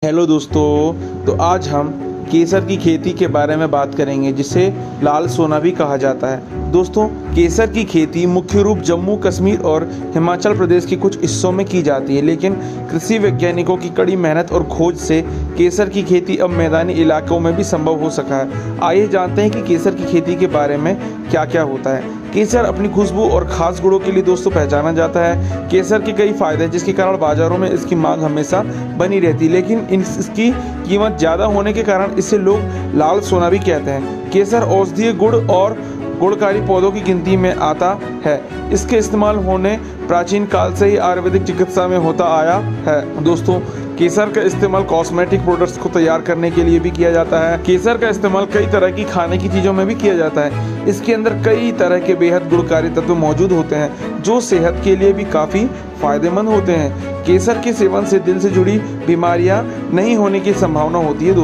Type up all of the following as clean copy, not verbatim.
Hello दोस्तों, तो आज हम केसर की खेती के बारे में बात करेंगे, जिसे लाल सोना भी कहा जाता है। दोस्तों, केसर की खेती मुख्य रूप जम्मू कश्मीर और हिमाचल प्रदेश के कुछ हिस्सों में की जाती है, लेकिन कृषि वैज्ञानिकों की कड़ी मेहनत और खोज से केसर की खेती अब मैदानी इलाकों में भी संभव हो सका है। आइए जानते हैं कि केसर की खेती के बारे में क्या क्या होता है। केसर अपनी खुशबू और खास गुणों के लिए दोस्तों पहचाना जाता है। केसर के कई फायदे हैं, जिसके कारण बाजारों में इसकी मांग हमेशा बनी रहती है, लेकिन इसकी कीमत ज़्यादा होने के कारण इसे लोग लाल सोना भी कहते हैं। केसर औषधीय गुण और गुणकारी पौधों की गिनती में आता है। इसके इस्तेमाल होने प्राचीन काल से ही आयुर्वेदिक चिकित्सा में होता आया है। दोस्तों, केसर का इस्तेमाल कॉस्मेटिक प्रोडक्ट्स को तैयार करने के लिए भी किया जाता है। केसर का इस्तेमाल कई तरह की खाने की चीज़ों में भी किया जाता है। इसके अंदर कई तरह के बेहद गुणकारी तत्व मौजूद होते हैं, जो सेहत के लिए भी काफ़ी फायदेमंद होते हैं। केसर के सेवन से दिल से जुड़ी बीमारियां नहीं होने की संभावना होती है।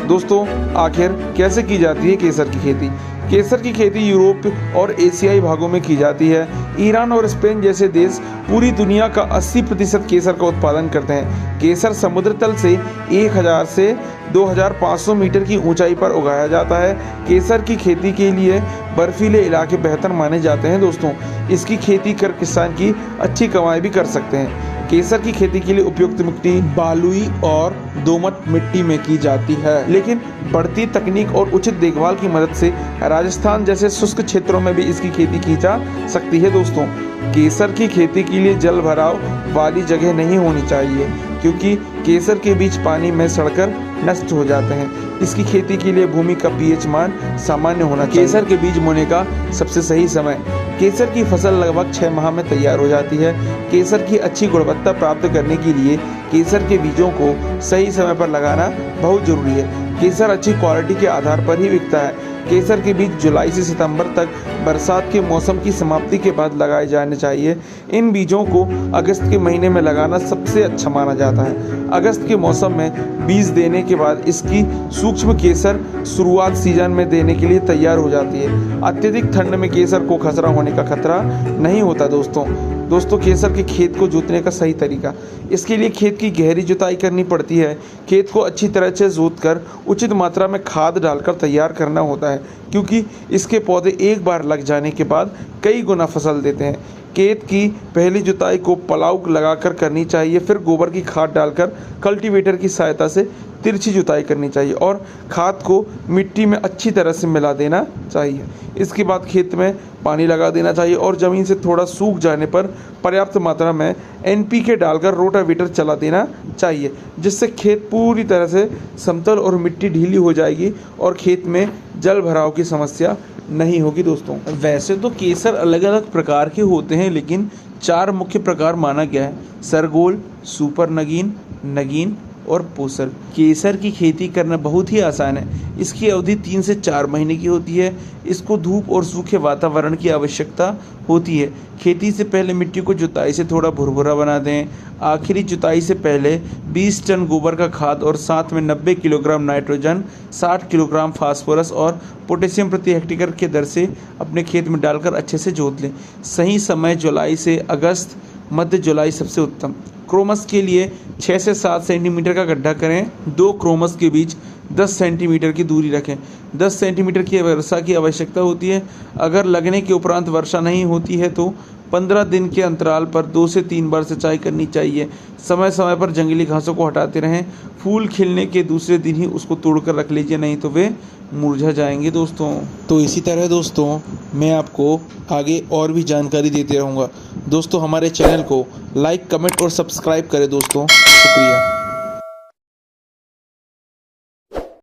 दोस्तों, आखिर कैसे की जाती है केसर की खेती? केसर की खेती यूरोप और एशियाई भागों में की जाती है। ईरान और स्पेन जैसे देश पूरी दुनिया का 80% केसर का उत्पादन करते हैं। केसर समुद्र तल से 1000 से 2500 मीटर की ऊंचाई पर उगाया जाता है। केसर की खेती के लिए बर्फीले इलाके बेहतर माने जाते हैं। दोस्तों, इसकी खेती कर किसान की अच्छी कमाई भी कर सकते हैं। केसर की खेती के लिए उपयुक्त मिट्टी बालुई और दोमट मिट्टी में की जाती है, लेकिन बढ़ती तकनीक और उचित देखभाल की मदद से राजस्थान जैसे शुष्क क्षेत्रों में भी इसकी खेती की जा सकती है। दोस्तों, केसर की खेती के लिए जल भराव वाली जगह नहीं होनी चाहिए, क्योंकि केसर के बीज पानी में सड़कर नष्ट हो जाते हैं। इसकी खेती के लिए भूमि का पीएच मान सामान्य होना चाहिए। केसर के बीज बोने का सबसे सही समय। केसर की फसल लगभग 6 माह में तैयार हो जाती है। केसर की अच्छी गुणवत्ता प्राप्त करने के लिए केसर के बीजों को सही समय पर लगाना बहुत जरूरी है। केसर अच्छी क्वालिटी के आधार पर ही बिकता है। केसर के बीज जुलाई से सितंबर तक बरसात के मौसम की समाप्ति के बाद लगाए जाने चाहिए। इन बीजों को अगस्त के महीने में लगाना सबसे अच्छा माना जाता है। अगस्त के मौसम में बीज देने के बाद इसकी सूक्ष्म केसर शुरुआत सीजन में देने के लिए तैयार हो जाती है। अत्यधिक ठंड में केसर को खसरा होने का खतरा नहीं होता। दोस्तों, केसर के खेत को जोतने का सही तरीका। इसके लिए खेत की गहरी जुताई करनी पड़ती है। खेत को अच्छी तरह से जोतकर उचित मात्रा में खाद डालकर तैयार करना होता है, क्योंकि इसके पौधे एक बार लग जाने के बाद कई गुना फसल देते हैं। खेत की पहली जुताई को पलाव लगाकर करनी चाहिए, फिर गोबर की खाद डालकर कल्टीवेटर की सहायता से तिरछी जुताई करनी चाहिए और खाद को मिट्टी में अच्छी तरह से मिला देना चाहिए। इसके बाद खेत में पानी लगा देना चाहिए और ज़मीन से थोड़ा सूख जाने पर पर्याप्त मात्रा में NPK डालकर रोटावेटर चला देना चाहिए, जिससे खेत पूरी तरह से समतल और मिट्टी ढीली हो जाएगी और खेत में जल भराव की समस्या नहीं होगी। दोस्तों, वैसे तो केसर अलग अलग प्रकार के होते हैं, लेकिन 4 मुख्य प्रकार माना गया है: सरगोल, सुपर नगीन, नगीन और पोसर। केसर की खेती करना बहुत ही आसान है। इसकी अवधि 3 से 4 महीने की होती है। इसको धूप और सूखे वातावरण की आवश्यकता होती है। खेती से पहले मिट्टी को जुताई से थोड़ा भुरभुरा बना दें। आखिरी जुताई से पहले 20 टन गोबर का खाद और साथ में 90 किलोग्राम नाइट्रोजन, 60 किलोग्राम फास्फोरस और पोटेशियम प्रति हेक्टेयर के दर से अपने खेत में डालकर अच्छे से जोत लें। सही समय जुलाई से अगस्त, मध्य जुलाई सबसे उत्तम। क्रोमस के लिए 6 से 7 सेंटीमीटर का गड्ढा करें। 2 क्रोमस के बीच 10 सेंटीमीटर की दूरी रखें। 10 सेंटीमीटर की वर्षा की आवश्यकता होती है। अगर लगने के उपरांत वर्षा नहीं होती है तो 15 दिन के अंतराल पर 2 से 3 बार सिंचाई करनी चाहिए। समय समय पर जंगली घासों को हटाते रहें। फूल खिलने के दूसरे दिन ही उसको तोड़कर रख लीजिए, नहीं तो वे मुरझा जाएंगे। तो इसी तरह दोस्तों, मैं आपको आगे और भी जानकारी देते रहूँगा। दोस्तों, हमारे चैनल को लाइक, कमेंट और सब्सक्राइब करें। दोस्तों, शुक्रिया।